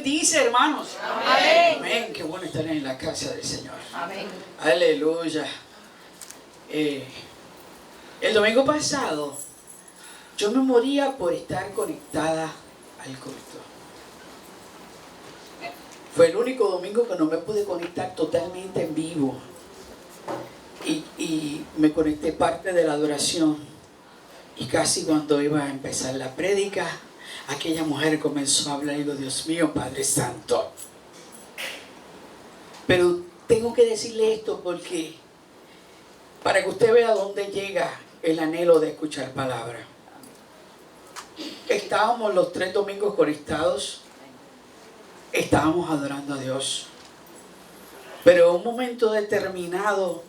bendice, hermanos. Amén. Amén. Qué bueno estar en la casa del Señor. Amén. Aleluya. El domingo pasado yo me moría por estar conectada al culto. Fue el único domingo que no me pude conectar totalmente en vivo. Y me conecté parte de la adoración. Y casi cuando iba a empezar la prédica, aquella mujer comenzó a hablar y digo, Dios mío, Padre Santo. Pero tengo que decirle esto porque para que usted vea dónde llega el anhelo de escuchar palabra. Estábamos los 3 domingos conectados, estábamos adorando a Dios. Pero en un momento determinado,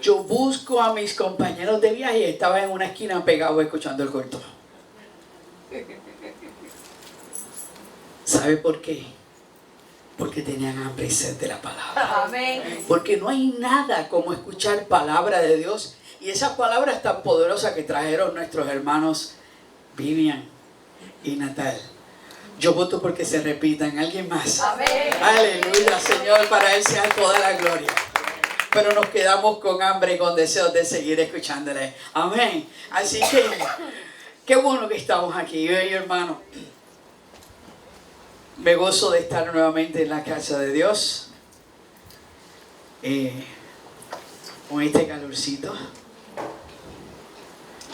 yo busco a mis compañeros de viaje y estaba en una esquina pegado escuchando el culto. ¿Sabe por qué? Porque tenían hambre y sed de la palabra. Amén. Porque no hay nada como escuchar palabra de Dios. Y esas palabras tan poderosas que trajeron nuestros hermanos Vivian y Natal. Yo voto porque se repitan. ¿Alguien más? Amén. Aleluya, Señor, para Él sea toda la gloria. Pero nos quedamos con hambre y con deseos de seguir escuchándole. Amén. Así que, qué bueno que estamos aquí, hermano. Me gozo de estar nuevamente en la casa de Dios. Con este calorcito.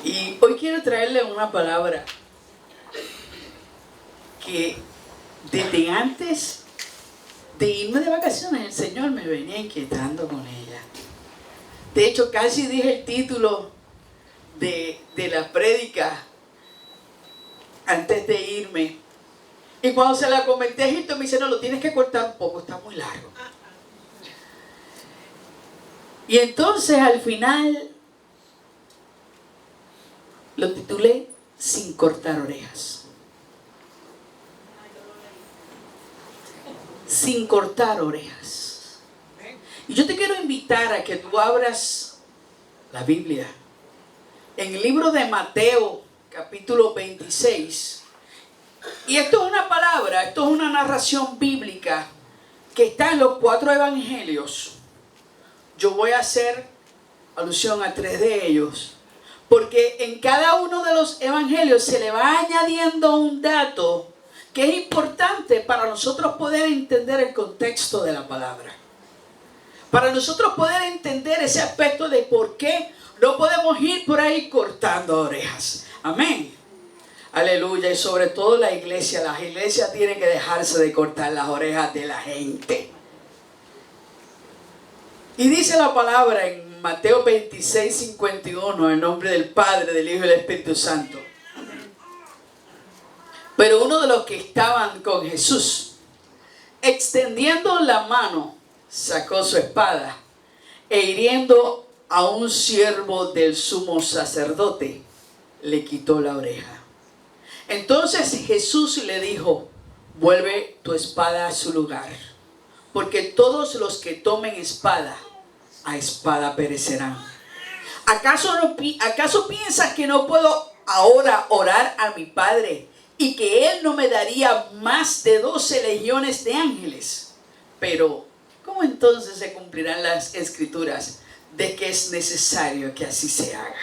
Y hoy quiero traerle una palabra que desde antes de irme de vacaciones el Señor me venía inquietando con ella. De hecho, casi dije el título de la prédica antes de irme. Y cuando se la comenté a Egipto me dice, no, lo tienes que cortar un poco, está muy largo. Y entonces al final lo titulé Sin cortar orejas. Sin cortar orejas. Y yo te quiero invitar a que tú abras la Biblia en el libro de Mateo, capítulo 26. Y esto es una palabra, esto es una narración bíblica que está en los 4 evangelios. Yo voy a hacer alusión a 3 de ellos, porque en cada uno de los evangelios se le va añadiendo un dato que es importante para nosotros poder entender el contexto de la palabra. Para nosotros poder entender ese aspecto de por qué no podemos ir por ahí cortando orejas. Amén. Aleluya. Y sobre todo las iglesias tienen que dejarse de cortar las orejas de la gente. Y dice la palabra en Mateo 26, 51, en nombre del Padre, del Hijo y del Espíritu Santo. Pero uno de los que estaban con Jesús, extendiendo la mano, sacó su espada e hiriendo a un siervo del sumo sacerdote, le quitó la oreja. Entonces Jesús le dijo, vuelve tu espada a su lugar, porque todos los que tomen espada, a espada perecerán. ¿Acaso piensas que no puedo ahora orar a mi Padre y que Él no me daría más de 12 legiones de ángeles? Pero, ¿cómo entonces se cumplirán las escrituras de que es necesario que así se haga?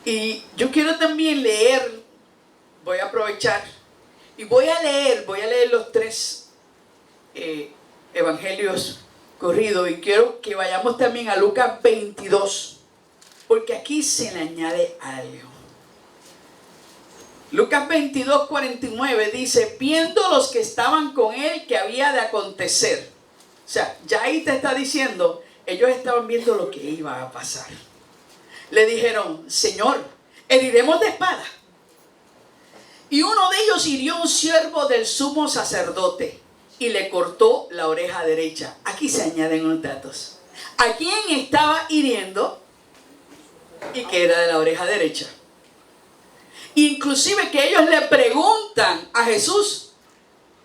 Y yo quiero también leer, voy a aprovechar y voy a leer los 3 evangelios corridos, y quiero que vayamos también a Lucas 22, porque aquí se le añade algo. Lucas 22, 49 dice, viendo los que estaban con él que había de acontecer. O sea, ya ahí te está diciendo, ellos estaban viendo lo que iba a pasar. Le dijeron, Señor, heriremos de espada. Y uno de ellos hirió a un siervo del sumo sacerdote y le cortó la oreja derecha. Aquí se añaden unos datos. ¿A quién estaba hiriendo? Y que era de la oreja derecha. Inclusive que ellos le preguntan a Jesús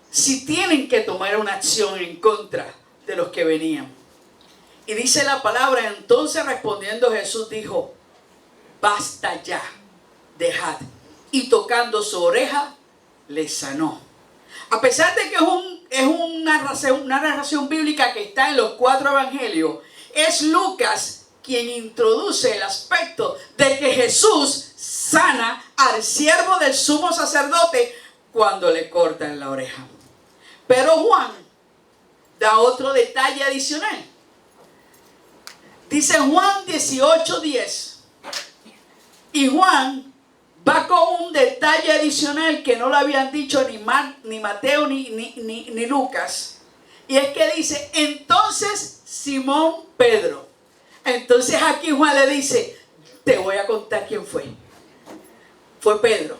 si tienen que tomar una acción en contra de los que venían. Y dice la palabra, entonces respondiendo Jesús dijo, basta ya, dejad. Y tocando su oreja, le sanó. A pesar de que es una narración bíblica que está en los 4 evangelios, es Lucas quien introduce el aspecto de que Jesús sana al siervo del sumo sacerdote cuando le cortan la oreja. Pero Juan da otro detalle adicional. Dice Juan 18:10. Y Juan va con un detalle adicional que no lo habían dicho ni Mateo ni Lucas. Y es que dice, entonces Simón Pedro. Entonces aquí Juan le dice, te voy a contar quién fue. Fue Pedro.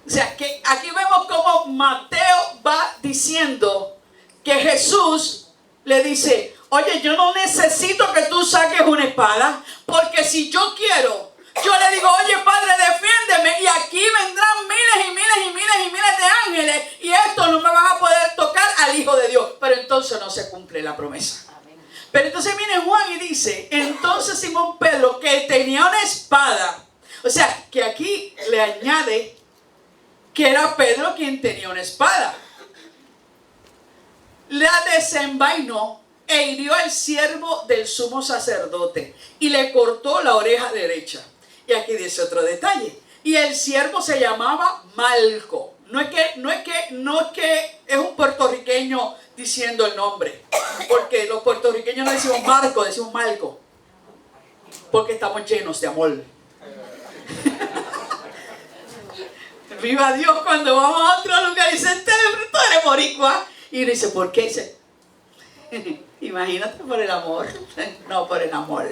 O sea, que aquí vemos cómo Mateo va diciendo que Jesús le dice, oye, yo no necesito que tú saques una espada, porque si yo quiero, yo le digo, oye, Padre, defiéndeme, y aquí vendrán miles y miles y miles y miles de ángeles, y estos no me van a poder tocar al Hijo de Dios. Pero entonces no se cumple la promesa. Pero entonces viene Juan y dice, entonces Simón Pedro, que tenía una espada, o sea, que aquí le añade que era Pedro quien tenía una espada, la desenvainó e hirió al siervo del sumo sacerdote y le cortó la oreja derecha. Y aquí dice otro detalle. Y el siervo se llamaba Malco. No es que es un puertorriqueño diciendo el nombre. Porque los puertorriqueños no decimos Marco, decimos Malco. Porque estamos llenos de amor. Viva Dios, cuando vamos a otro lugar y dicen, tú eres boricua. Y dice, ¿por qué? Dice, imagínate, por el amor. No, por el amor.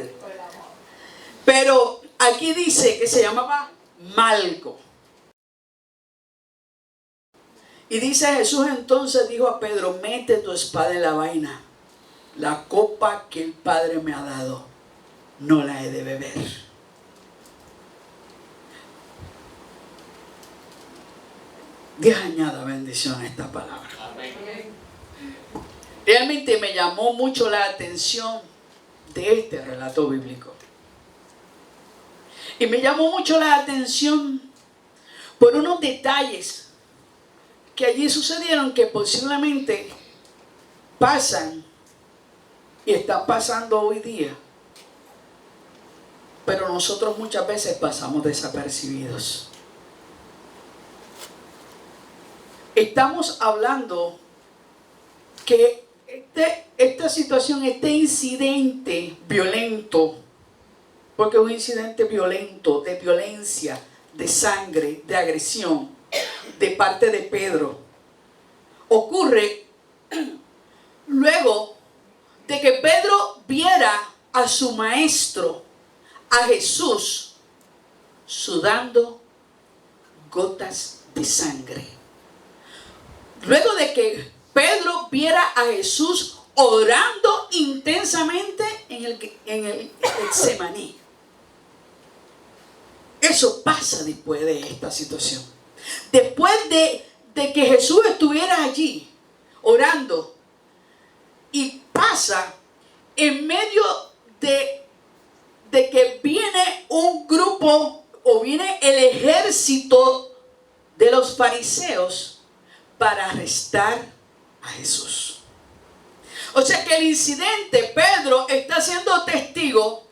Pero aquí dice que se llamaba Malco. Y dice Jesús entonces dijo a Pedro, mete tu espada en la vaina. La copa que el Padre me ha dado, no la he de beber. Dios añada bendición a esta palabra. Amén. Realmente me llamó mucho la atención de este relato bíblico. Y me llamó mucho la atención por unos detalles que allí sucedieron que posiblemente pasan y están pasando hoy día. Pero nosotros muchas veces pasamos desapercibidos. Estamos hablando que esta situación, este incidente violento, porque es un incidente violento, de violencia, de sangre, de agresión, de parte de Pedro, ocurre luego de que Pedro viera a su maestro, a Jesús, sudando gotas de sangre. Luego de que Pedro viera a Jesús orando intensamente en el Getsemaní. Eso pasa después de esta situación. Después de que Jesús estuviera allí orando, y pasa en medio de que viene un grupo o viene el ejército de los fariseos para arrestar a Jesús. O sea que el incidente, Pedro está siendo testigo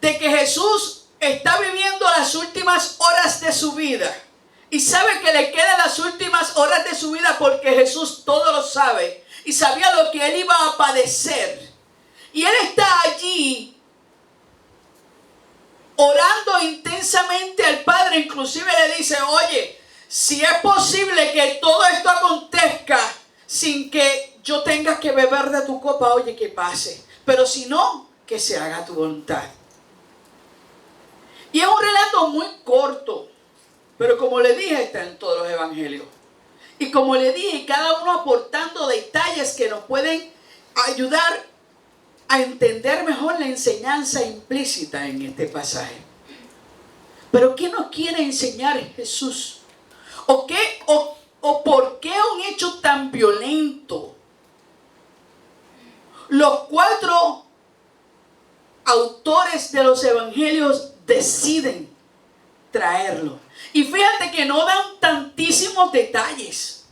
de que Jesús está viviendo las últimas horas de su vida. Y sabe que le quedan las últimas horas de su vida porque Jesús todo lo sabe. Y sabía lo que él iba a padecer. Y él está allí orando intensamente al Padre. Inclusive le dice, oye, si es posible que todo esto acontezca sin que yo tenga que beber de tu copa, oye, que pase. Pero si no, que se haga tu voluntad. Y es un relato muy corto, pero como le dije, está en todos los evangelios. Y como le dije, cada uno aportando detalles que nos pueden ayudar a entender mejor la enseñanza implícita en este pasaje. Pero ¿qué nos quiere enseñar Jesús? ¿O por qué un hecho tan violento? Los 4 autores de los evangelios deciden traerlo. Y fíjate que no dan tantísimos detalles.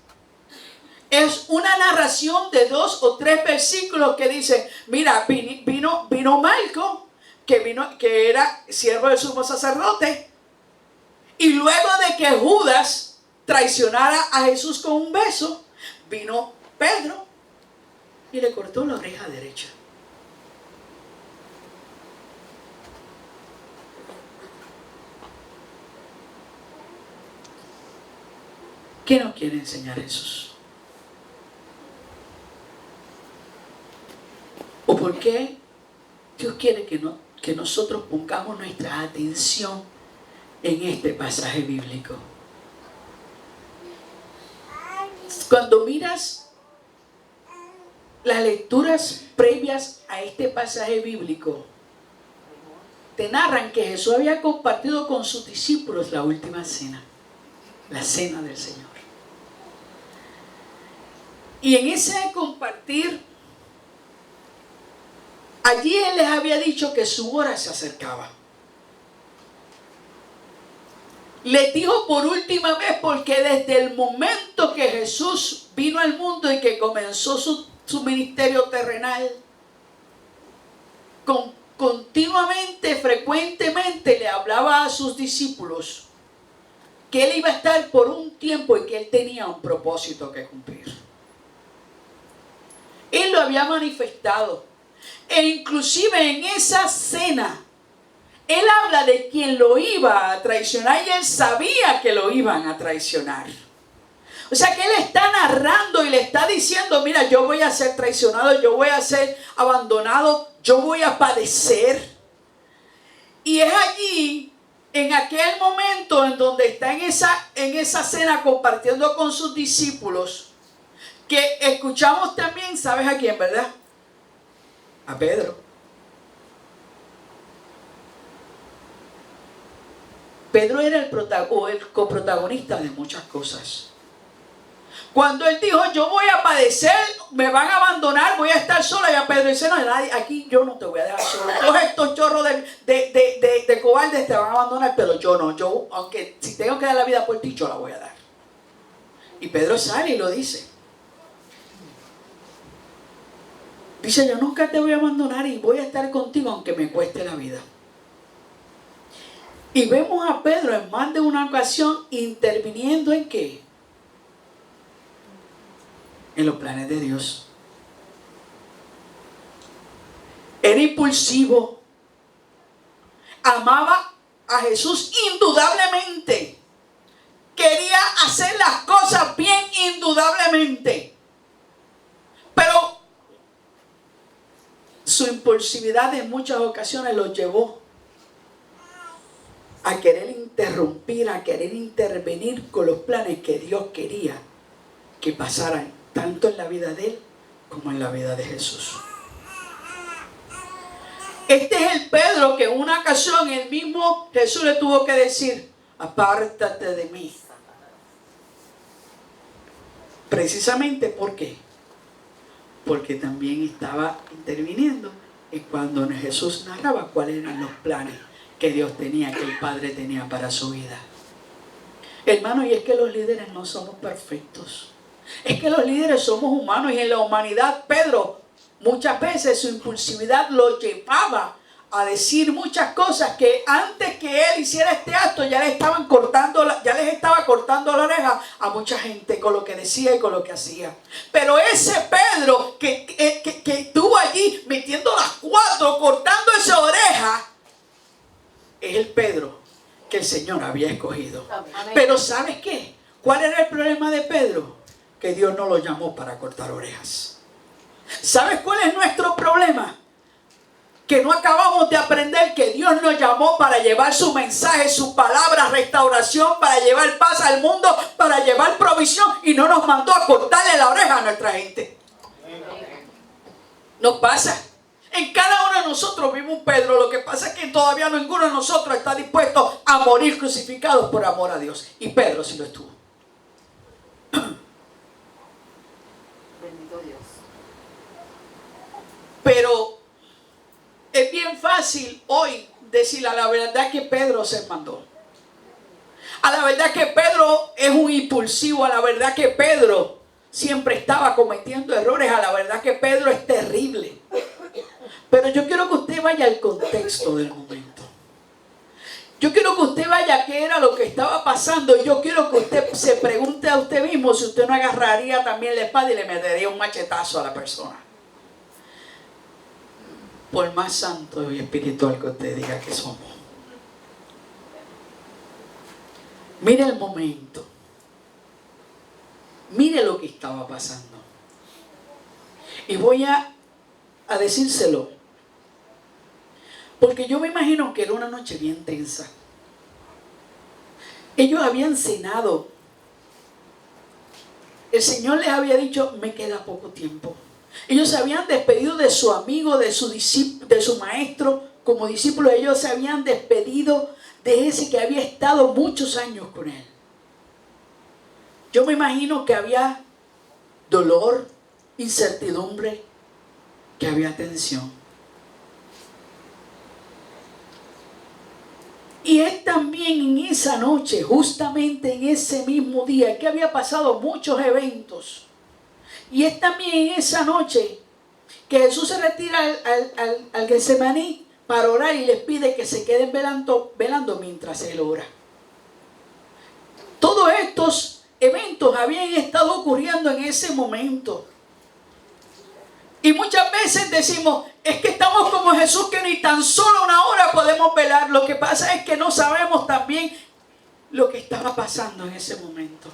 Es una narración de 2 o 3 versículos que dice, mira, vino Malco, que era siervo del sumo sacerdote. Y luego de que Judas traicionara a Jesús con un beso, vino Pedro y le cortó la oreja derecha. ¿Qué nos quiere enseñar Jesús? ¿O por qué Dios quiere que nosotros pongamos nuestra atención en este pasaje bíblico? Cuando miras las lecturas previas a este pasaje bíblico, te narran que Jesús había compartido con sus discípulos la última cena, la cena del Señor. Y en ese compartir, allí Él les había dicho que su hora se acercaba. Les dijo por última vez, porque desde el momento que Jesús vino al mundo y que comenzó su ministerio terrenal, continuamente, frecuentemente le hablaba a sus discípulos que Él iba a estar por un tiempo y que Él tenía un propósito que cumplir. Él lo había manifestado. E inclusive en esa cena, Él habla de quien lo iba a traicionar y Él sabía que lo iban a traicionar. O sea que Él está narrando y le está diciendo, mira, yo voy a ser traicionado, yo voy a ser abandonado, yo voy a padecer. Y es allí, en aquel momento en donde está en esa cena compartiendo con sus discípulos, que escuchamos también, ¿sabes a quién, verdad? A Pedro. Pedro era el coprotagonista de muchas cosas. Cuando él dijo, yo voy a padecer, me van a abandonar, voy a estar sola, y a Pedro dice, no, nadie, aquí yo no te voy a dejar solo. Todos estos chorros de cobardes te van a abandonar, pero yo no. Yo, aunque si tengo que dar la vida por ti, yo la voy a dar. Y Pedro sale y lo dice. Dice, yo nunca te voy a abandonar y voy a estar contigo aunque me cueste la vida. Y vemos a Pedro en más de una ocasión interviniendo ¿en qué? En los planes de Dios. Era impulsivo. Amaba a Jesús indudablemente. Quería hacer las cosas bien indudablemente. Pero su impulsividad en muchas ocasiones lo llevó a querer interrumpir, a querer intervenir con los planes que Dios quería que pasaran tanto en la vida de él como en la vida de Jesús. Este es el Pedro que en una ocasión el mismo Jesús le tuvo que decir, apártate de mí. Precisamente, ¿por qué? Porque también estaba interviniendo en cuando Jesús narraba cuáles eran los planes que Dios tenía, que el Padre tenía para su vida. Hermano, y es que los líderes no somos perfectos. Es que los líderes somos humanos y en la humanidad, Pedro, muchas veces su impulsividad lo llevaba a decir muchas cosas que antes que él hiciera este acto ya les estaba cortando la oreja a mucha gente con lo que decía y con lo que hacía. Pero ese Pedro que estuvo allí metiendo las 4, cortando esa oreja, es el Pedro que el Señor había escogido. Amén. Pero ¿sabes qué? ¿Cuál era el problema de Pedro? Que Dios no lo llamó para cortar orejas. ¿Sabes cuál es nuestro problema? Que no acabamos de aprender que Dios nos llamó para llevar su mensaje, su palabra, restauración, para llevar paz al mundo, para llevar provisión, y no nos mandó a cortarle la oreja a nuestra gente. Nos pasa. En cada uno de nosotros vive un Pedro. Lo que pasa es que todavía ninguno de nosotros está dispuesto a morir crucificados por amor a Dios. Y Pedro sí lo estuvo. Bendito Dios. Pero es bien fácil hoy decir la verdad que Pedro se mandó. A la verdad que Pedro es un impulsivo, a la verdad que Pedro siempre estaba cometiendo errores, a la verdad que Pedro es terrible. Pero yo quiero que usted vaya al contexto del momento. Yo quiero que usted vaya a qué era lo que estaba pasando. Y yo quiero que usted se pregunte a usted mismo si usted no agarraría también la espada y le metería un machetazo a la persona. Por más santo y espiritual que usted diga que somos. Mire el momento. Mire lo que estaba pasando. Y voy a decírselo. Porque yo me imagino que era una noche bien tensa. Ellos habían cenado. El Señor les había dicho, me queda poco tiempo. Ellos se habían despedido de su amigo, de su maestro como discípulos. Ellos se habían despedido de ese que había estado muchos años con él. Yo me imagino que había dolor, incertidumbre, que había tensión. Y es también en esa noche, justamente en ese mismo día, que había pasado muchos eventos. Y es también en esa noche que Jesús se retira al Getsemaní para orar y les pide que se queden velando mientras Él ora. Todos estos eventos habían estado ocurriendo en ese momento. Y muchas veces decimos, es que estamos como Jesús, que ni tan solo una hora podemos velar. Lo que pasa es que no sabemos también lo que estaba pasando en ese momento.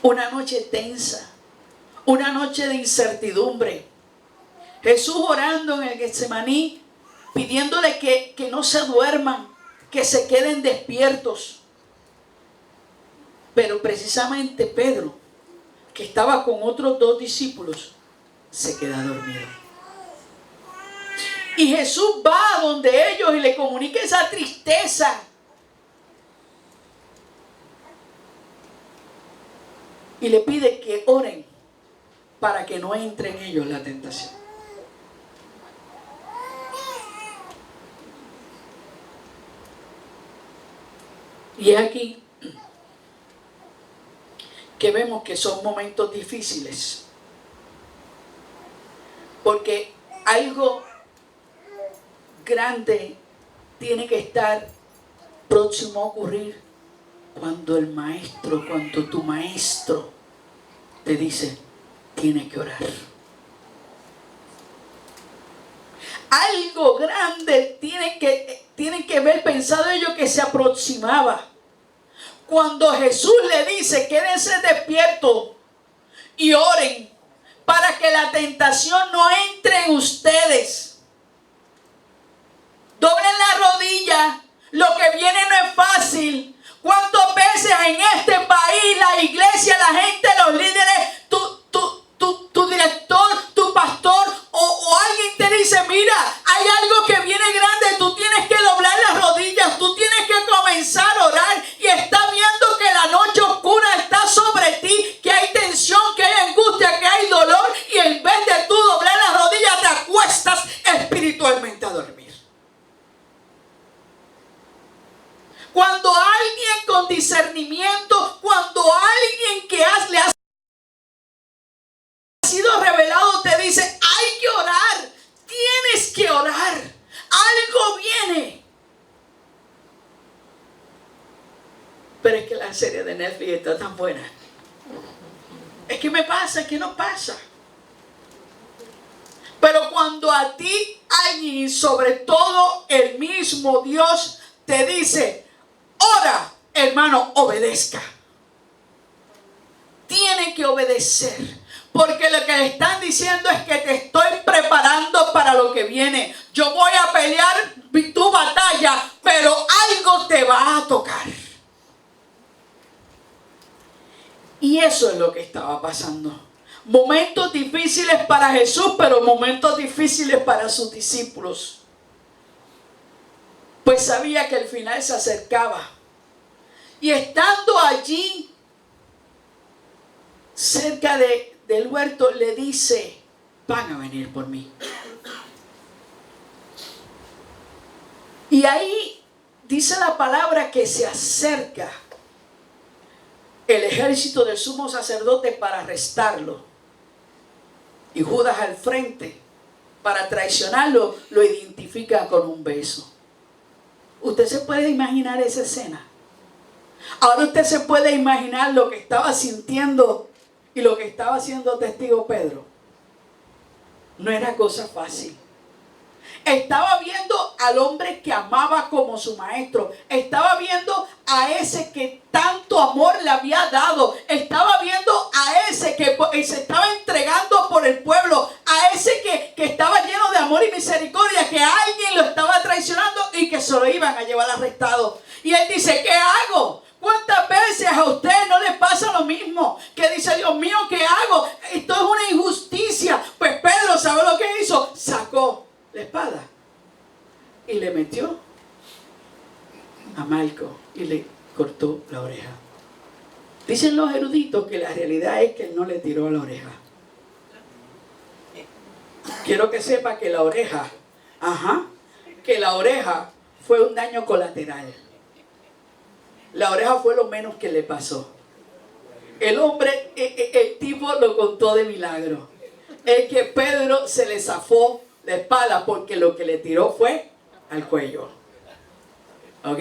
Una noche tensa, una noche de incertidumbre. Jesús orando en el Getsemaní, pidiéndole que no se duerman, que se queden despiertos. Pero precisamente Pedro, que estaba con otros 2 discípulos, se queda dormido. Y Jesús va a donde ellos y le comunica esa tristeza. Y le pide que oren para que no entre en ellos la tentación. Y es aquí que vemos que son momentos difíciles. Porque algo grande tiene que estar próximo a ocurrir cuando tu maestro te dice, tienes que orar. Algo grande tienen que ver pensado ellos que se aproximaba. Cuando Jesús le dice, quédense despiertos y oren para que la tentación no entre en ustedes. Doblen la rodilla, lo que viene no es fácil. ¿Cuántas veces en este país la iglesia, la gente, los líderes, tu director, tu pastor o alguien te dice, mira, hay algo que viene grande, tú tienes que doblar las rodillas, tú tienes que comenzar a orar y está viendo que la noche oscura está sobre ti, que hay tensión, que hay angustia, que hay dolor y en vez de tú doblar las rodillas te acuestas espiritualmente a dormir. Cuando alguien con discernimiento, cuando alguien que le ha sido revelado te dice, hay que orar, tienes que orar, algo viene. Pero es que la serie de Netflix está tan buena. Es que me pasa, es que no pasa. Pero cuando a ti alguien, sobre todo el mismo Dios, te dice, ora, hermano, obedezca. Tiene que obedecer. Porque lo que le están diciendo es que te estoy preparando para lo que viene. Yo voy a pelear tu batalla, pero algo te va a tocar. Y eso es lo que estaba pasando. Momentos difíciles para Jesús, pero momentos difíciles para sus discípulos. Pues sabía que el final se acercaba. Y estando allí, cerca del huerto, le dice, van a venir por mí. Y ahí dice la palabra que se acerca el ejército del sumo sacerdote para arrestarlo. Y Judas al frente, para traicionarlo, lo identifica con un beso. ¿Usted se puede imaginar esa escena? Ahora usted se puede imaginar lo que estaba sintiendo y lo que estaba haciendo testigo Pedro. No era cosa fácil. Estaba viendo al hombre que amaba como su maestro. Estaba viendo a ese que tanto amor le había dado. Estaba viendo a ese que se estaba entregando por el pueblo. A ese que estaba lleno de amor y misericordia. Que alguien lo estaba traicionando y que se lo iban a llevar arrestado. Y él dice, ¿qué hago? ¿Cuántas veces a usted no le pasa lo mismo? Que dice, Dios mío, ¿qué hago? Esto es una injusticia. Pues Pedro, ¿sabe lo que hizo? Sacó la espada y le metió a Malco y le cortó la oreja. Dicen los eruditos que la realidad es que él no le tiró la oreja. Quiero que sepa que la oreja, fue un daño colateral. La oreja fue lo menos que le pasó. El hombre, el tipo lo contó de milagro. Es que Pedro se le zafó la espada porque lo que le tiró fue al cuello. ¿Ok?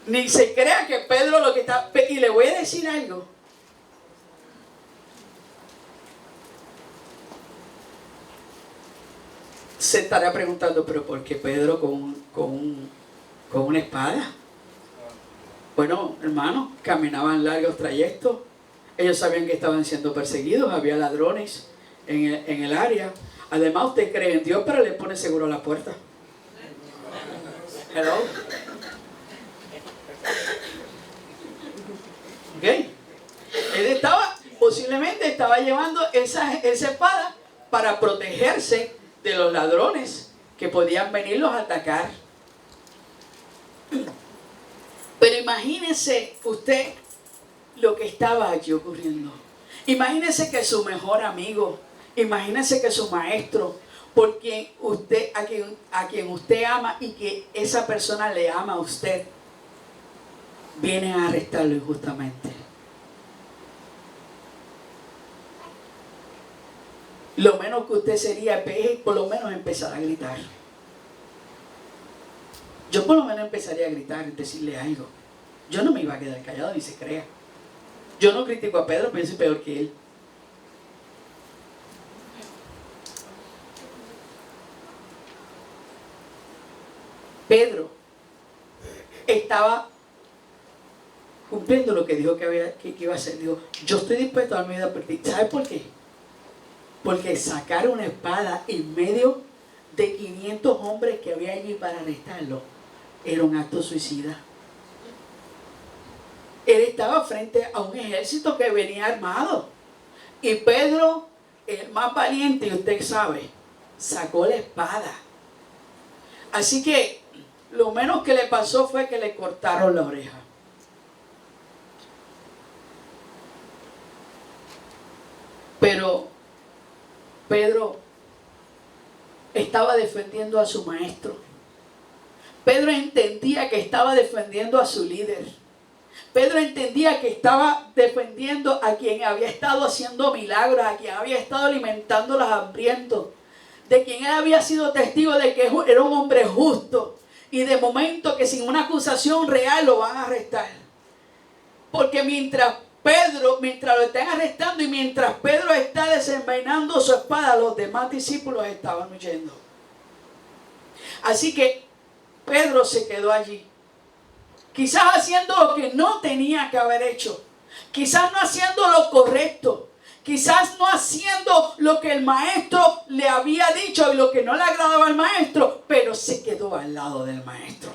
Ni se crea que Pedro lo que está... Y le voy a decir algo. Se estará preguntando, pero ¿por qué Pedro con una espada? Bueno, hermano, caminaban largos trayectos. Ellos sabían que estaban siendo perseguidos. Había ladrones en el área. Además, usted cree en Dios, pero le pone seguro a la puerta. Hello. Ok. Él posiblemente estaba llevando esa espada para protegerse de los ladrones que podían venirlos a atacar. Pero imagínese usted lo que estaba allí ocurriendo. Imagínese que su mejor amigo, imagínese que su maestro, porque usted, a quien usted ama y que esa persona le ama a usted, viene a arrestarlo injustamente. Lo menos que usted sería es por lo menos empezar a gritar. Yo por lo menos empezaría a gritar y decirle algo. Yo no me iba a quedar callado ni se crea. Yo no critico a Pedro, pero yo soy peor que él. Pedro estaba cumpliendo lo que dijo que iba a hacer. Dijo, yo estoy dispuesto a dar mi vida por ti. ¿Sabes por qué? Porque sacar una espada en medio de 500 hombres que había allí para arrestarlo era un acto suicida. Él estaba frente a un ejército que venía armado. Y Pedro, el más valiente, y usted sabe, sacó la espada. Así que lo menos que le pasó fue que le cortaron la oreja. Pero Pedro estaba defendiendo a su maestro. Pedro entendía que estaba defendiendo a su líder. Pedro entendía que estaba defendiendo a quien había estado haciendo milagros, a quien había estado alimentando a los hambrientos, de quien él había sido testigo de que era un hombre justo. Y de momento que sin una acusación real lo van a arrestar. Porque mientras lo están arrestando y mientras Pedro está desenvainando su espada, los demás discípulos estaban huyendo. Así que Pedro se quedó allí. Quizás haciendo lo que no tenía que haber hecho. Quizás no haciendo lo correcto. Quizás no haciendo lo que el maestro le había dicho y lo que no le agradaba al maestro. Pero se quedó al lado del maestro.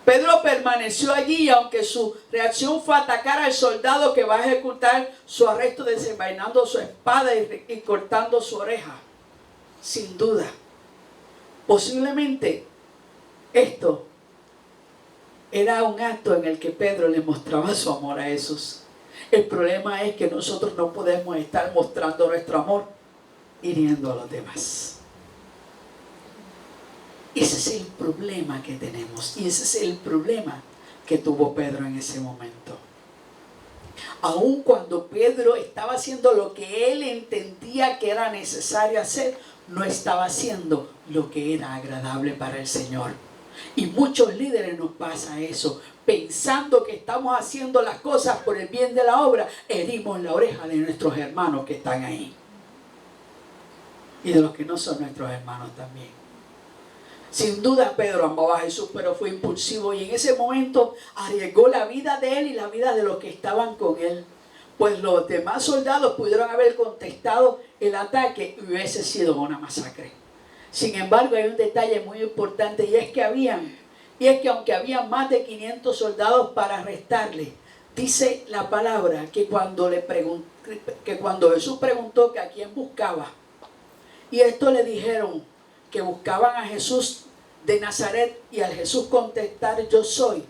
Pedro permaneció allí, aunque su reacción fue atacar al soldado que va a ejecutar su arresto, desenvainando su espada y cortando su oreja. Sin duda, posiblemente esto era un acto en el que Pedro le mostraba su amor a Jesús. El problema es que nosotros no podemos estar mostrando nuestro amor hiriendo a los demás. es el problema que tenemos. Y ese es el problema que tuvo Pedro en ese momento. Aun cuando Pedro estaba haciendo lo que él entendía que era necesario hacer, no estaba haciendo lo que era agradable para el Señor. Y muchos líderes nos pasa eso. Pensando que estamos haciendo las cosas por el bien de la obra, herimos la oreja de nuestros hermanos que están ahí. Y de los que no son nuestros hermanos también. Sin duda Pedro amaba a Jesús, pero fue impulsivo. Y en ese momento arriesgó la vida de él y la vida de los que estaban con él. Pues los demás soldados pudieron haber contestado el ataque y hubiese sido una masacre. Sin embargo, hay un detalle muy importante y es que aunque había más de 500 soldados para arrestarle, dice la palabra que cuando Jesús preguntó que a quién buscaba, y esto le dijeron que buscaban a Jesús de Nazaret, y al Jesús contestar yo soy,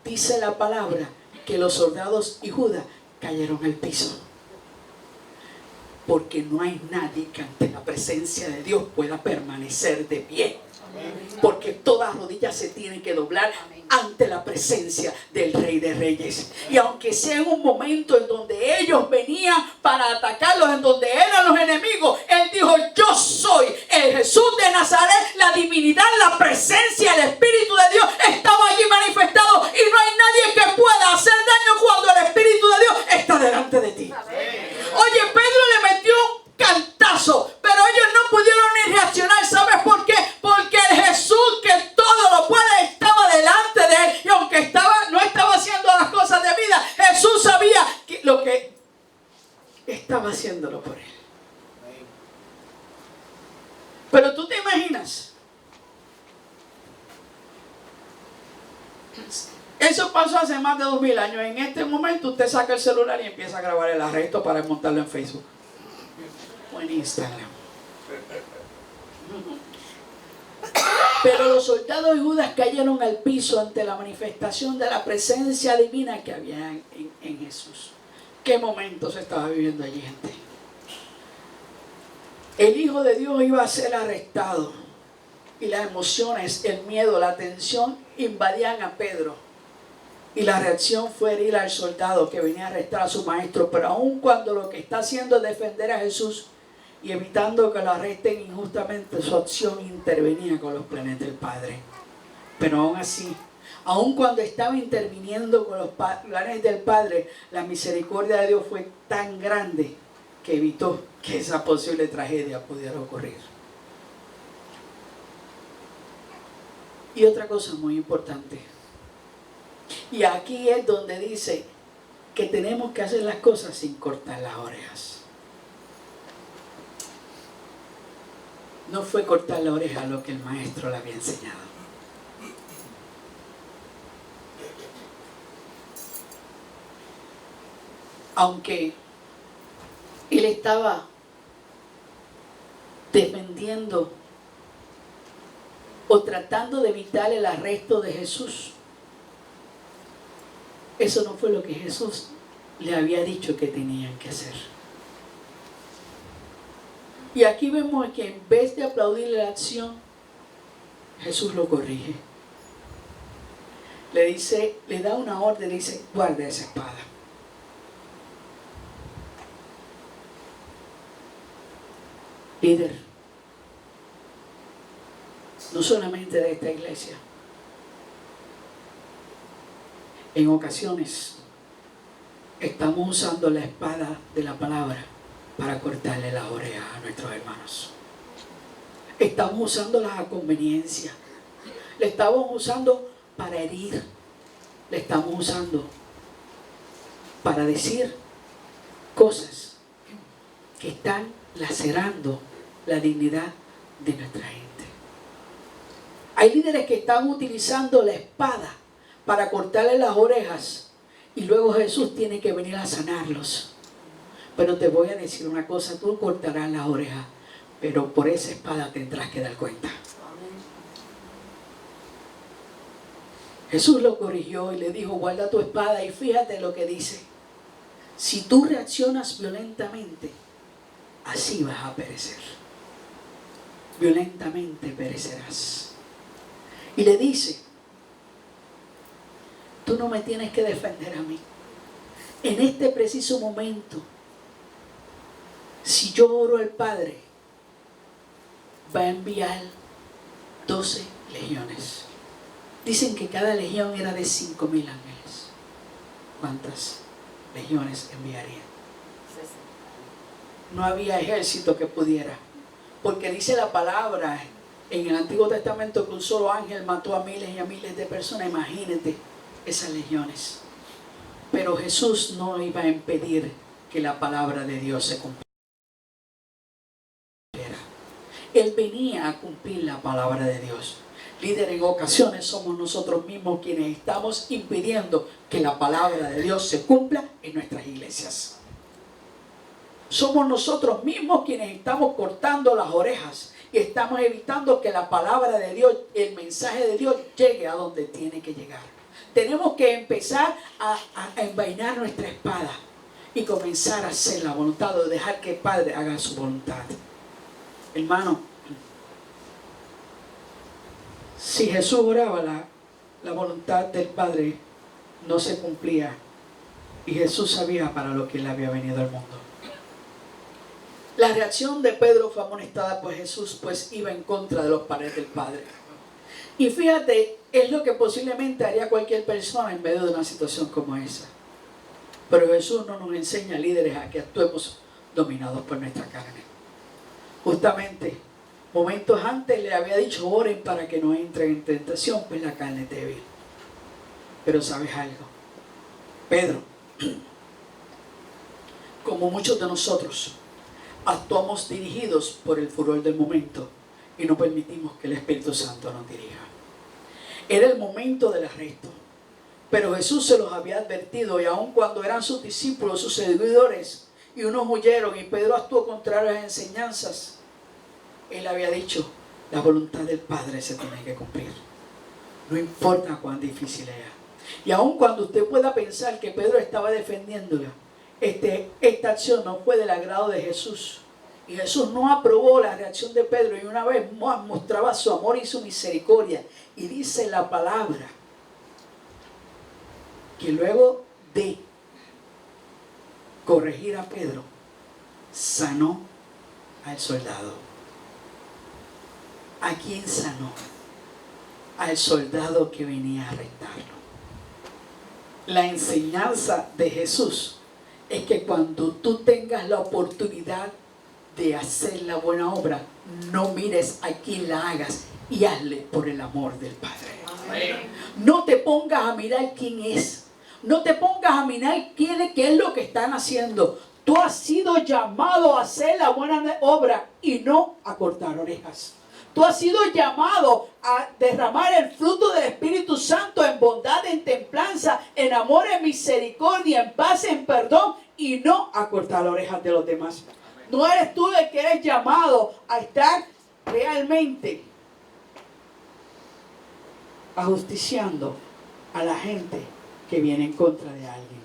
dice la palabra que los soldados y Judas cayeron al piso. Porque no hay nadie que ante la presencia de Dios pueda permanecer de pie. Porque toda rodilla se tiene que doblar ante la presencia del Rey de Reyes. Y aunque sea en un momento en donde ellos venían para atacarlos, en donde eran los enemigos, Él dijo, yo soy el Jesús de Nazaret. La divinidad, la presencia, el Espíritu de Dios estaba allí manifestado. Y no hay nadie que pueda hacer daño cuando el Espíritu de Dios está delante de ti. Oye, Pedro le metió un cantazo, pero ellos no pudieron ni reaccionar. ¿Sabes por qué? Porque el Jesús que todo lo puede estaba delante de él. Y aunque no estaba haciendo las cosas de vida, Jesús sabía lo que estaba haciéndolo por él. Pero tú te imaginas, eso pasó hace más de 2000 años. En este momento usted saca el celular y empieza a grabar el arresto para montarlo en Facebook o en Instagram. Pero los soldados y Judas cayeron al piso ante la manifestación de la presencia divina que había en Jesús. ¿Qué momento se estaba viviendo allí, gente? El Hijo de Dios iba a ser arrestado y las emociones, el miedo, la tensión invadían a Pedro. Y la reacción fue herir al soldado que venía a arrestar a su maestro. Pero aun cuando lo que está haciendo es defender a Jesús y evitando que lo arresten injustamente, su acción intervenía con los planes del Padre. Pero aún así, aun cuando estaba interviniendo con los planes del Padre, la misericordia de Dios fue tan grande que evitó que esa posible tragedia pudiera ocurrir. Y otra cosa muy importante. Y aquí es donde dice que tenemos que hacer las cosas sin cortar las orejas. No fue cortar la oreja lo que el maestro le había enseñado. Aunque él estaba defendiendo o tratando de evitar el arresto de Jesús, eso no fue lo que Jesús le había dicho que tenían que hacer. Y aquí vemos que en vez de aplaudirle la acción, Jesús lo corrige. Le da una orden, le dice, guarda esa espada. Líder, no solamente de esta iglesia, en ocasiones estamos usando la espada de la palabra para cortarle las orejas a nuestros hermanos. Estamos usándolas a conveniencia. Le estamos usando para herir. Le estamos usando para decir cosas que están lacerando la dignidad de nuestra gente. Hay líderes que están utilizando la espada para cortarle las orejas y luego Jesús tiene que venir a sanarlos. Pero te voy a decir una cosa, tú cortarás las orejas, pero por esa espada tendrás que dar cuenta. Jesús lo corrigió y le dijo, guarda tu espada, y fíjate lo que dice. Si tú reaccionas violentamente, así vas a perecer. Violentamente perecerás. Y le dice, tú no me tienes que defender a mí. En este preciso momento, si yo oro al Padre, va a enviar 12 legiones. Dicen que cada legión era de 5,000 ángeles. ¿Cuántas legiones enviarían? No había ejército que pudiera. Porque dice la palabra en el Antiguo Testamento que un solo ángel mató a miles y a miles de personas. Imagínate esas legiones. Pero Jesús no iba a impedir que la palabra de Dios se cumpliera. Él venía a cumplir la palabra de Dios. Líder, en ocasiones somos nosotros mismos quienes estamos impidiendo que la palabra de Dios se cumpla en nuestras iglesias. Somos nosotros mismos quienes estamos cortando las orejas y estamos evitando que la palabra de Dios, el mensaje de Dios, llegue a donde tiene que llegar. Tenemos que empezar a envainar nuestra espada y comenzar a hacer la voluntad o dejar que el Padre haga su voluntad. Hermano, si Jesús oraba, la voluntad del Padre no se cumplía. Y Jesús sabía para lo que Él había venido al mundo. La reacción de Pedro fue amonestada, pues Jesús iba en contra de los planes del Padre. Y fíjate, es lo que posiblemente haría cualquier persona en medio de una situación como esa. Pero Jesús no nos enseña, líderes, a que actuemos dominados por nuestra carne. Justamente, momentos antes le había dicho, oren para que no entren en tentación, pues la carne es débil. Pero ¿sabes algo? Pedro, como muchos de nosotros, actuamos dirigidos por el furor del momento y no permitimos que el Espíritu Santo nos dirija. Era el momento del arresto, pero Jesús se los había advertido, y aun cuando eran sus discípulos, sus seguidores, y unos huyeron y Pedro actuó contrario a las enseñanzas, Él había dicho, la voluntad del Padre se tiene que cumplir, no importa cuán difícil sea. Y aun cuando usted pueda pensar que Pedro estaba defendiéndola, esta acción no fue del agrado de Jesús. Y Jesús no aprobó la reacción de Pedro, y una vez más mostraba su amor y su misericordia. Y dice la palabra que luego de corregir a Pedro, sanó al soldado. ¿A quién sanó? Al soldado que venía a arrestarlo. La enseñanza de Jesús es que cuando tú tengas la oportunidad de hacer la buena obra, no mires a quién la hagas y hazle por el amor del Padre. Amén. No te pongas a mirar quién es. No te pongas a mirar qué es lo que están haciendo. Tú has sido llamado a hacer la buena obra y no a cortar orejas. Tú has sido llamado a derramar el fruto del Espíritu Santo en bondad, en templanza, en amor, en misericordia, en paz, en perdón, y no a cortar las orejas de los demás. No eres tú el que eres llamado a estar realmente ajusticiando a la gente que viene en contra de alguien.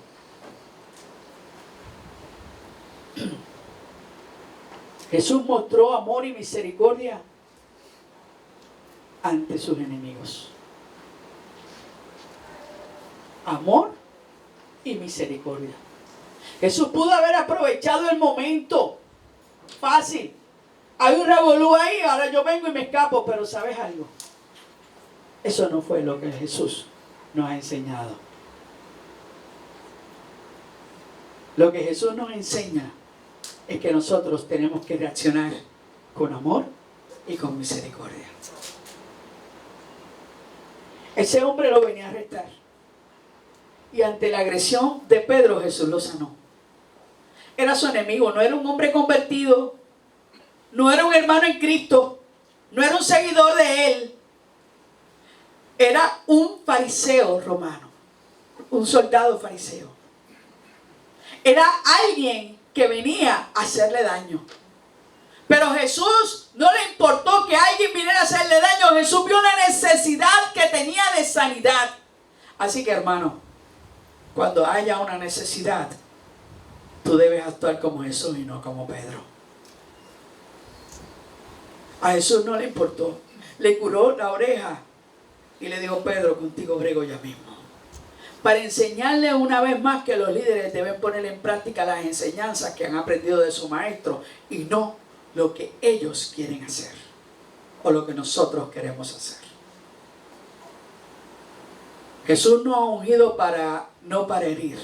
Jesús mostró amor y misericordia ante sus enemigos. Amor y misericordia. Jesús pudo haber aprovechado el momento fácil. Hay un revolú ahí, ahora yo vengo y me escapo. Pero ¿sabes algo? Eso no fue lo que Jesús nos ha enseñado. Lo que Jesús nos enseña es que nosotros tenemos que reaccionar con amor y con misericordia. Ese hombre lo venía a arrestar. Y ante la agresión de Pedro, Jesús lo sanó. Era su enemigo, no era un hombre convertido, no era un hermano en Cristo, no era un seguidor de él. Era un fariseo romano, un soldado fariseo. Era alguien que venía a hacerle daño. Pero Jesús no le importó que alguien viniera a hacerle daño. Jesús vio una necesidad que tenía de sanidad. Así que, hermano, cuando haya una necesidad, tú debes actuar como Jesús y no como Pedro. A Jesús no le importó. Le curó la oreja Y le dijo: Pedro, contigo brego ya mismo. Para enseñarle una vez más que los líderes deben poner en práctica las enseñanzas que han aprendido de su maestro y no lo que ellos quieren hacer o lo que nosotros queremos hacer. Jesús nos ha ungido no para herir.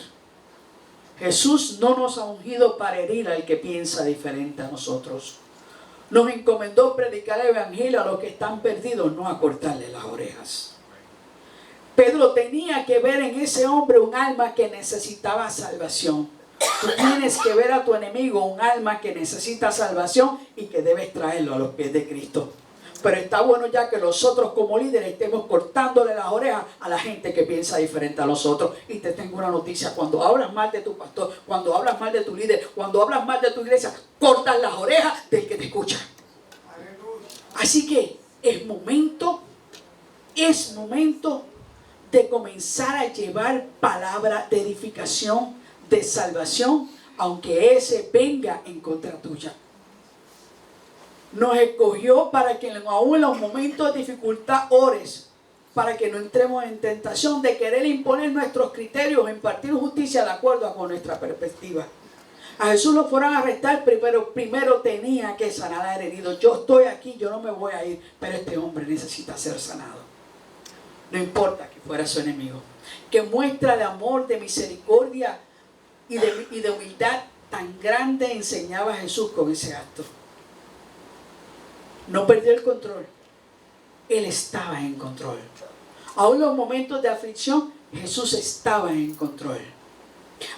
Jesús no nos ha ungido para herir al que piensa diferente a nosotros. Nos encomendó predicar el evangelio a los que están perdidos, no a cortarle las orejas. Pedro tenía que ver en ese hombre un alma que necesitaba salvación. Tú tienes que ver a tu enemigo un alma que necesita salvación y que debes traerlo a los pies de Cristo. Pero está bueno ya que nosotros como líderes estemos cortándole las orejas a la gente que piensa diferente a nosotros. Y te tengo una noticia: cuando hablas mal de tu pastor, cuando hablas mal de tu líder, cuando hablas mal de tu iglesia, cortas las orejas del que te escucha. Así que es momento de comenzar a llevar palabra de edificación, de salvación, aunque ese venga en contra tuya. Nos escogió para que aún en los momentos de dificultad ores, para que no entremos en tentación de querer imponer nuestros criterios, impartir justicia de acuerdo con nuestra perspectiva. A Jesús lo fueron a arrestar, pero primero tenía que sanar al herido. Yo estoy aquí, yo no me voy a ir, pero este hombre necesita ser sanado. No importa que fuera su enemigo. Que muestra de amor, de misericordia y de humildad tan grande enseñaba Jesús con ese acto. No perdió el control. Él estaba en control. Aún en los momentos de aflicción, Jesús estaba en control.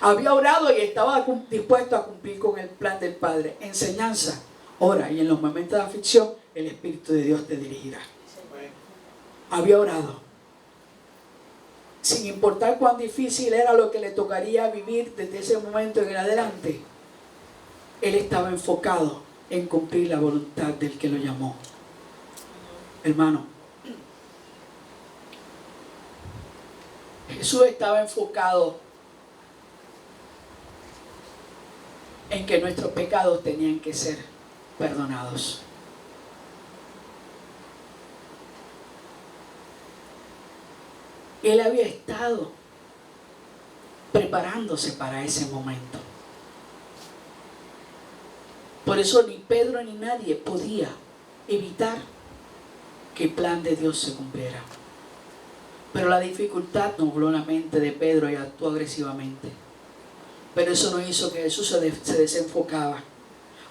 Había orado y estaba dispuesto a cumplir con el plan del Padre. Enseñanza, ora, y en los momentos de aflicción, el Espíritu de Dios te dirigirá. Había orado. Sin importar cuán difícil era lo que le tocaría vivir desde ese momento en adelante, él estaba enfocado en cumplir la voluntad del que lo llamó. Hermano, Jesús estaba enfocado en que nuestros pecados tenían que ser perdonados. Él había estado preparándose para ese momento. Por eso ni Pedro ni nadie podía evitar que el plan de Dios se cumpliera. Pero la dificultad nubló la mente de Pedro y actuó agresivamente. Pero eso no hizo que Jesús se desenfocaba,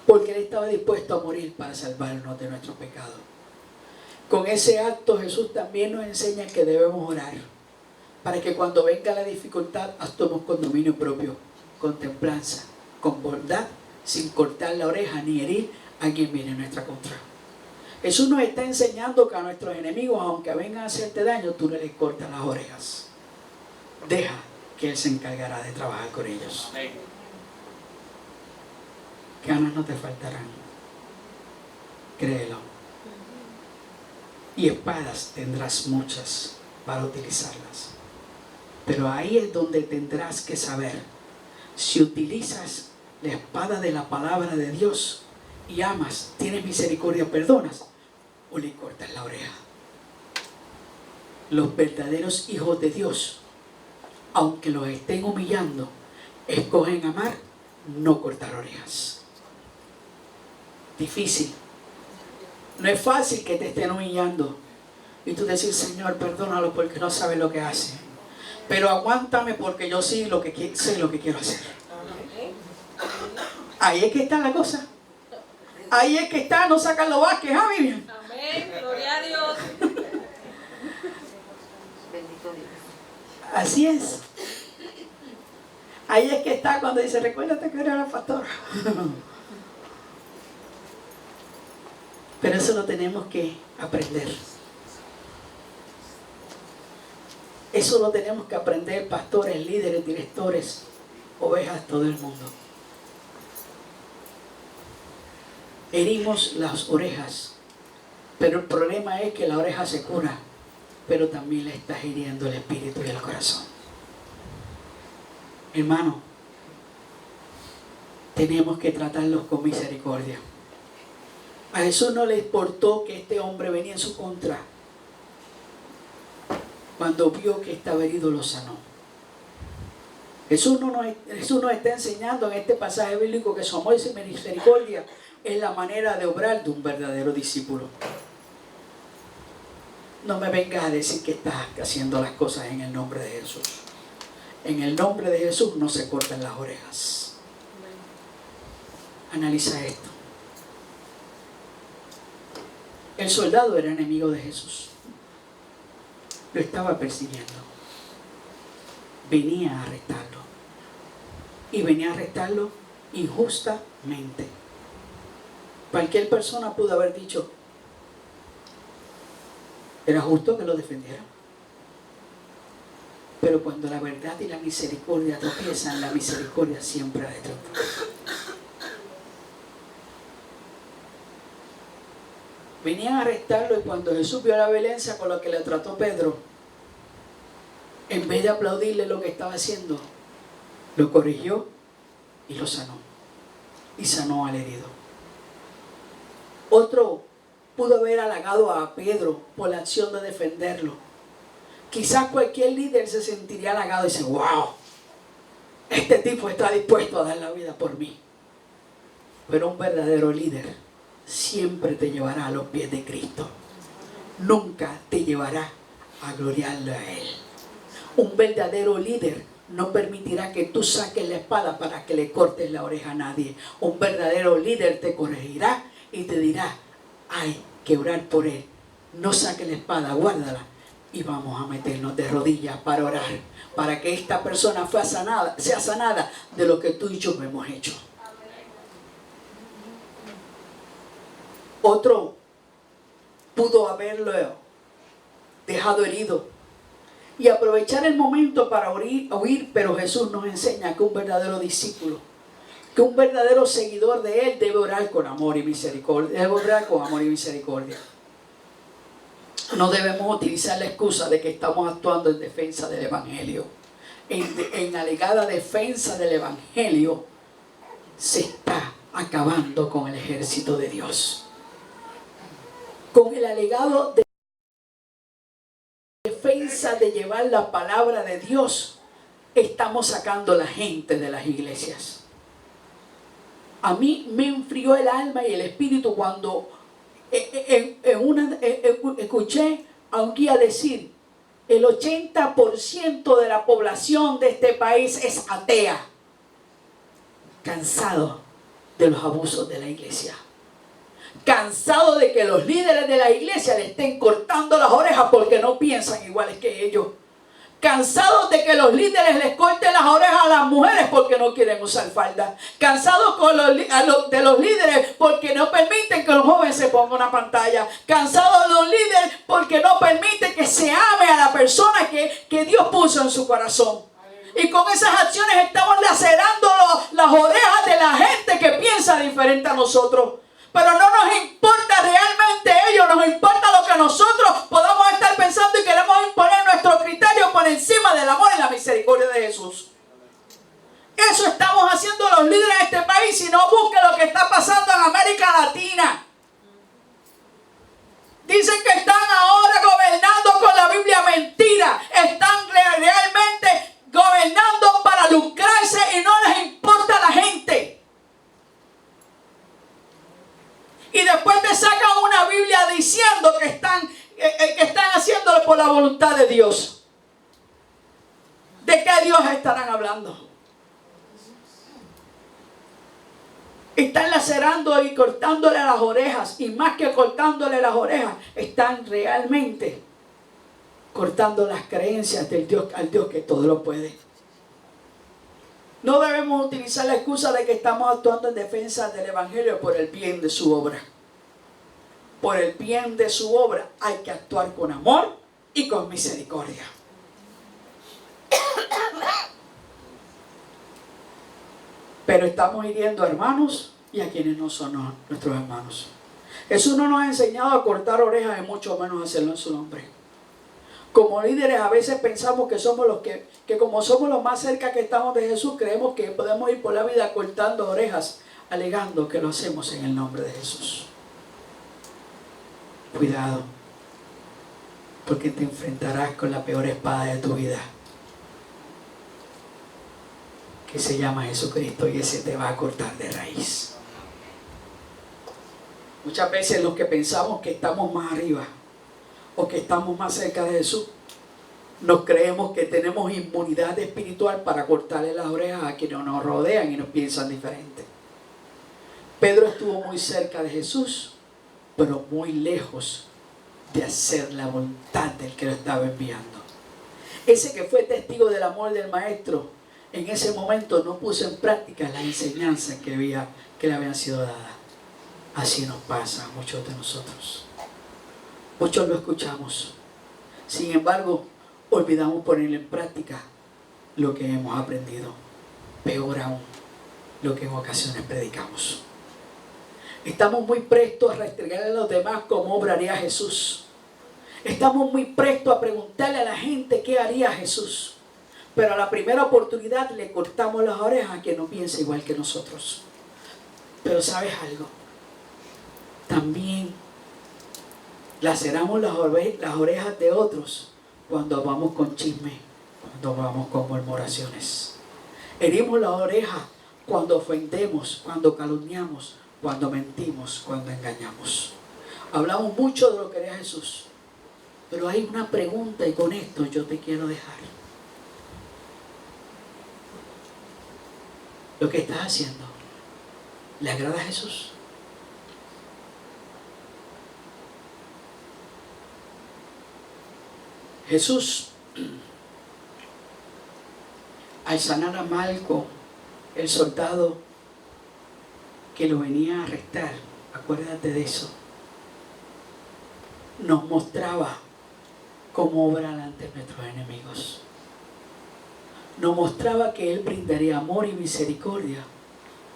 porque él estaba dispuesto a morir para salvarnos de nuestros pecados. Con ese acto Jesús también nos enseña que debemos orar, para que cuando venga la dificultad actuemos con dominio propio, con templanza, con bondad, sin cortar la oreja ni herir a quien viene en nuestra contra. Jesús nos está enseñando que a nuestros enemigos, aunque vengan a hacerte daño, tú no les cortas las orejas. Deja que Él se encargará de trabajar con ellos. Ganas no te faltarán. Créelo. Y espadas tendrás muchas para utilizarlas. Pero ahí es donde tendrás que saber si utilizas la espada de la palabra de Dios y amas, tienes misericordia, perdonas, o le cortas la oreja. Los verdaderos hijos de Dios, aunque los estén humillando, escogen amar, no cortar orejas. Difícil. No es fácil que te estén humillando y tú decir: Señor, perdónalo porque no sabe lo que hace. Pero aguántame porque yo sé lo que quiero hacer. Ahí es que está la cosa. Ahí es que está, no sacan los Vázquez, ¿ah, Vivian? Amén, gloria a Dios. Bendito Dios. Así es. Ahí es que está cuando dice: recuérdate que era la pastora. Pero eso lo tenemos que aprender. Eso lo tenemos que aprender pastores, líderes, directores, ovejas, todo el mundo. Herimos las orejas, pero el problema es que la oreja se cura, pero también le estás hiriendo el espíritu y el corazón. Hermano, tenemos que tratarlos con misericordia. A Jesús no le importó que este hombre venía en su contra. Cuando vio que estaba herido, lo sanó. Jesús nos está enseñando en este pasaje bíblico que su amor y misericordia es la manera de obrar de un verdadero discípulo. No me vengas a decir que estás haciendo las cosas en el nombre de Jesús. En el nombre de Jesús no se cortan las orejas. Analiza esto. El soldado era enemigo de Jesús. Lo estaba persiguiendo. Venía a arrestarlo. Y venía a arrestarlo injustamente. Cualquier persona pudo haber dicho, era justo que lo defendiera. Pero cuando la verdad y la misericordia tropiezan, la misericordia siempre ha de triunfar. Venían a arrestarlo, y cuando Jesús vio la violencia con la que le trató Pedro, en vez de aplaudirle lo que estaba haciendo, lo corrigió y lo sanó. Y sanó al herido. Otro pudo haber halagado a Pedro por la acción de defenderlo. Quizás cualquier líder se sentiría halagado y dice, wow, este tipo está dispuesto a dar la vida por mí. Pero un verdadero líder siempre te llevará a los pies de Cristo. Nunca te llevará a gloriarle a Él. Un verdadero líder no permitirá que tú saques la espada para que le cortes la oreja a nadie. Un verdadero líder te corregirá y te dirá, hay que orar por él. No saques la espada, guárdala y vamos a meternos de rodillas para orar, para que esta persona sea sanada de lo que tú y yo hemos hecho. Otro pudo haberlo dejado herido y aprovechar el momento para huir, pero Jesús nos enseña que un verdadero discípulo, que un verdadero seguidor de Él debe orar con amor y misericordia. Debe orar con amor y misericordia. No debemos utilizar la excusa de que estamos actuando en defensa del Evangelio. En alegada defensa del Evangelio se está acabando con el ejército de Dios. Con el alegado defensa de llevar la palabra de Dios, estamos sacando a la gente de las iglesias. A mí me enfrió el alma y el espíritu cuando escuché a un guía decir, el 80% de la población de este país es atea, cansado de los abusos de la iglesia, cansado de que los líderes de la iglesia le estén cortando las orejas porque no piensan iguales que ellos, cansados de que los líderes les corten las orejas a las mujeres porque no quieren usar falda, cansados de los líderes porque no permiten que los jóvenes se pongan una pantalla, cansados de los líderes porque no permiten que se ame a la persona que Dios puso en su corazón. Y con esas acciones estamos lacerando las orejas de la gente que piensa diferente a nosotros. Pero no nos importa realmente ello, nos importa lo que nosotros podamos estar pensando y queremos imponer nuestro criterio por encima del amor y la misericordia de Jesús. Eso estamos haciendo los líderes de este país. Si no, busque lo que está pasando en América Latina. Dicen que están ahora gobernando con la Biblia mentira. Están realmente gobernando para lucrarse y no les importa a la gente. Y después te sacan una Biblia diciendo que están haciéndolo por la voluntad de Dios. ¿De qué Dios estarán hablando? Están lacerando y cortándole las orejas. Y más que cortándole las orejas, están realmente cortando las creencias del Dios, al Dios que todo lo puede. No debemos utilizar la excusa de que estamos actuando en defensa del Evangelio por el bien de su obra. Por el bien de su obra hay que actuar con amor y con misericordia. Pero estamos hiriendo a hermanos y a quienes no son nuestros hermanos. Jesús no nos ha enseñado a cortar orejas y mucho menos hacerlo en su nombre. Como líderes a veces pensamos que somos los que como somos los más cerca que estamos de Jesús, creemos que podemos ir por la vida cortando orejas, alegando que lo hacemos en el nombre de Jesús. Cuidado. porque te enfrentarás con la peor espada de tu vida, que se llama Jesucristo, y ese te va a cortar de raíz. Muchas veces los que pensamos que estamos más arriba o que estamos más cerca de Jesús, nos creemos que tenemos inmunidad espiritual para cortarle las orejas a quienes nos rodean y nos piensan diferente. Pedro estuvo muy cerca de Jesús, pero muy lejos de hacer la voluntad del que lo estaba enviando. Ese que fue testigo del amor del Maestro, en ese momento no puso en práctica las enseñanzas que le habían sido dadas. Así nos pasa a muchos de nosotros. Muchos lo escuchamos. Sin embargo, olvidamos poner en práctica lo que hemos aprendido. Peor aún, lo que en ocasiones predicamos. Estamos muy prestos a restregarle a los demás cómo obraría Jesús. Estamos muy prestos a preguntarle a la gente qué haría Jesús. Pero a la primera oportunidad le cortamos las orejas a quien no piensa igual que nosotros. Pero ¿sabes algo? También laceramos las orejas de otros cuando vamos con chisme, cuando vamos con murmuraciones. Herimos las orejas cuando ofendemos, cuando calumniamos, cuando mentimos, cuando engañamos. Hablamos mucho de lo que era Jesús, pero hay una pregunta y con esto yo te quiero dejar. ¿Lo que estás haciendo le agrada a Jesús? Jesús, al sanar a Malco, el soldado que lo venía a arrestar, acuérdate de eso, nos mostraba cómo obrar ante nuestros enemigos. Nos mostraba que Él brindaría amor y misericordia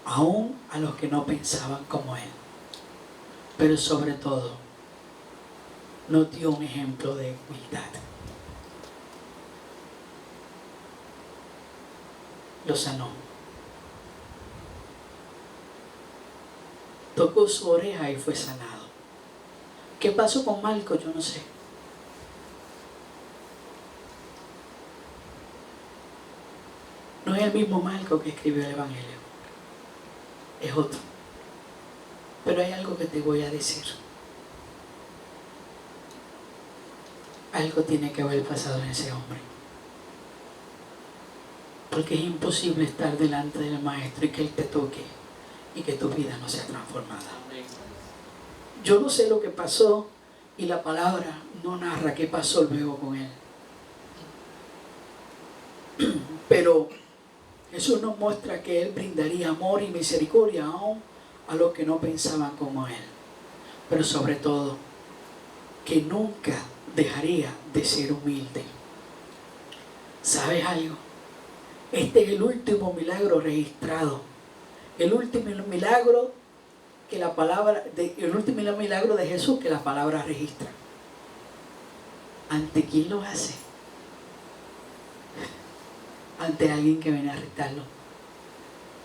aún a los que no pensaban como Él. Pero sobre todo, nos dio un ejemplo de humildad. Lo sanó. Tocó su oreja y fue sanado. ¿Qué pasó con Malco? Yo no sé. No es el mismo Malco que escribió el Evangelio. Es otro. Pero hay algo que te voy a decir. Algo tiene que haber pasado en ese hombre. Porque es imposible estar delante del Maestro y que Él te toque y que tu vida no sea transformada. Yo no sé lo que pasó y la palabra no narra qué pasó luego con Él. Pero Jesús nos muestra que Él brindaría amor y misericordia aún a los que no pensaban como Él. Pero sobre todo, que nunca dejaría de ser humilde. ¿Sabes algo? Este es el último milagro registrado. El último milagro que la palabra, el último milagro de Jesús que la palabra registra. ¿Ante quién lo hace? Ante alguien que viene a arrestarlo.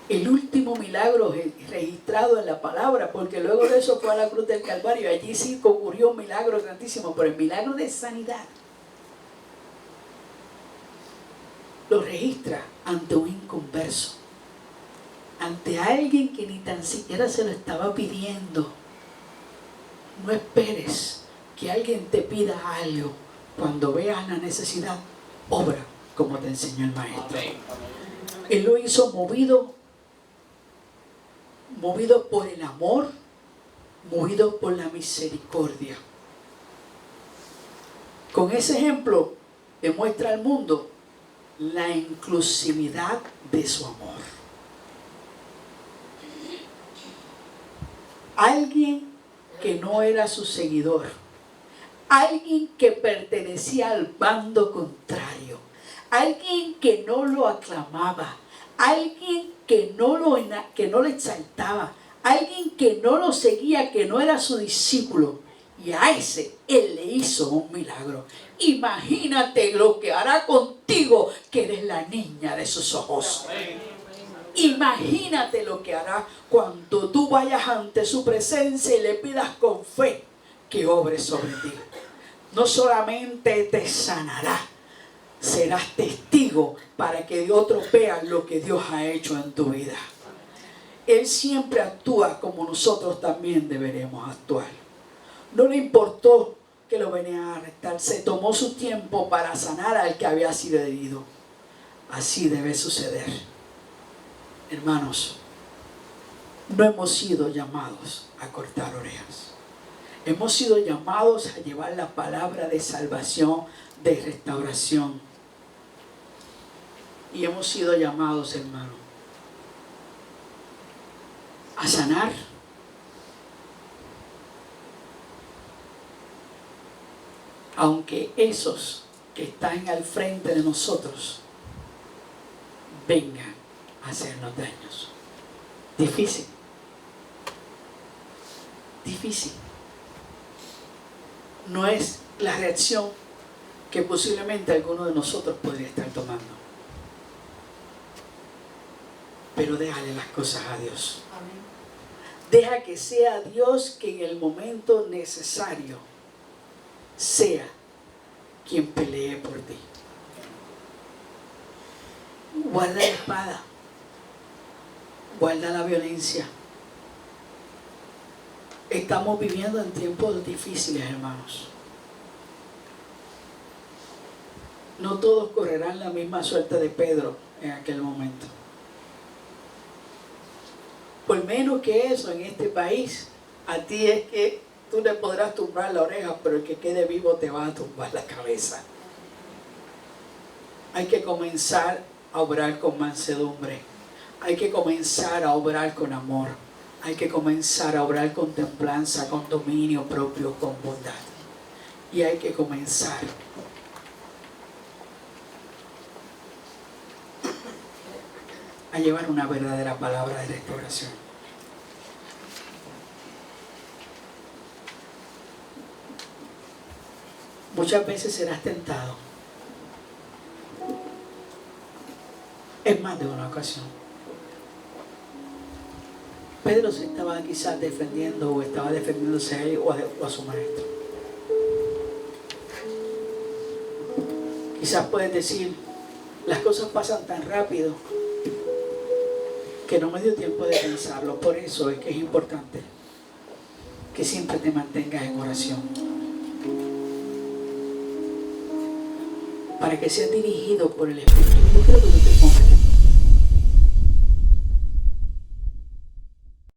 El último milagro registrado en la palabra, porque luego de eso fue a la cruz del Calvario. Allí sí ocurrió un milagro grandísimo, pero el milagro de sanidad lo registra ante un inconverso, ante alguien que ni tan siquiera se lo estaba pidiendo. No esperes que alguien te pida algo. Cuando veas la necesidad, obra como te enseñó el Maestro. Él lo hizo movido por el amor, movido por la misericordia. Con ese ejemplo demuestra al mundo la inclusividad de su amor. Alguien que no era su seguidor, alguien que pertenecía al bando contrario, alguien que no lo aclamaba, alguien que no lo exaltaba, alguien que no lo seguía, que no era su discípulo, y a ese Él le hizo un milagro. Imagínate lo que hará contigo, que eres la niña de sus ojos. Imagínate lo que hará cuando tú vayas ante su presencia y le pidas con fe que obre sobre ti. no solamente te sanará, serás testigo para que otros vean lo que Dios ha hecho en tu vida. Él siempre actúa como nosotros también deberemos actuar. No le importó que lo venían a arrestar. Se tomó su tiempo para sanar al que había sido herido. Así debe suceder. Hermanos, no hemos sido llamados a cortar orejas. Hemos sido llamados a llevar la palabra de salvación, de restauración. Y hemos sido llamados, hermanos, a sanar. Aunque esos que están al frente de nosotros vengan a hacernos daños. Difícil. Difícil. No es la reacción que posiblemente alguno de nosotros podría estar tomando. Pero déjale las cosas a Dios. Amén. Deja que sea Dios que en el momento necesario sea quien pelee por ti. Guarda la espada. Guarda la violencia. Estamos viviendo en tiempos difíciles, hermanos. No todos correrán la misma suerte de Pedro en aquel momento. Por menos que eso, en este país, a ti es que tú le podrás tumbar la oreja, pero el que quede vivo te va a tumbar la cabeza. Hay que comenzar a obrar con mansedumbre. Hay que comenzar a obrar con amor. Hay que comenzar a obrar con templanza, con dominio propio, con bondad. Y hay que comenzar a llevar una verdadera palabra de restauración. Muchas veces serás tentado. En más de una ocasión. Pedro se estaba quizás defendiendo o estaba defendiéndose a él o a su maestro. Quizás puedes decir, las cosas pasan tan rápido que no me dio tiempo de pensarlo. Por eso es que es importante que siempre te mantengas en oración. Para que seas dirigido por el Espíritu. Yo creo que tú te pongas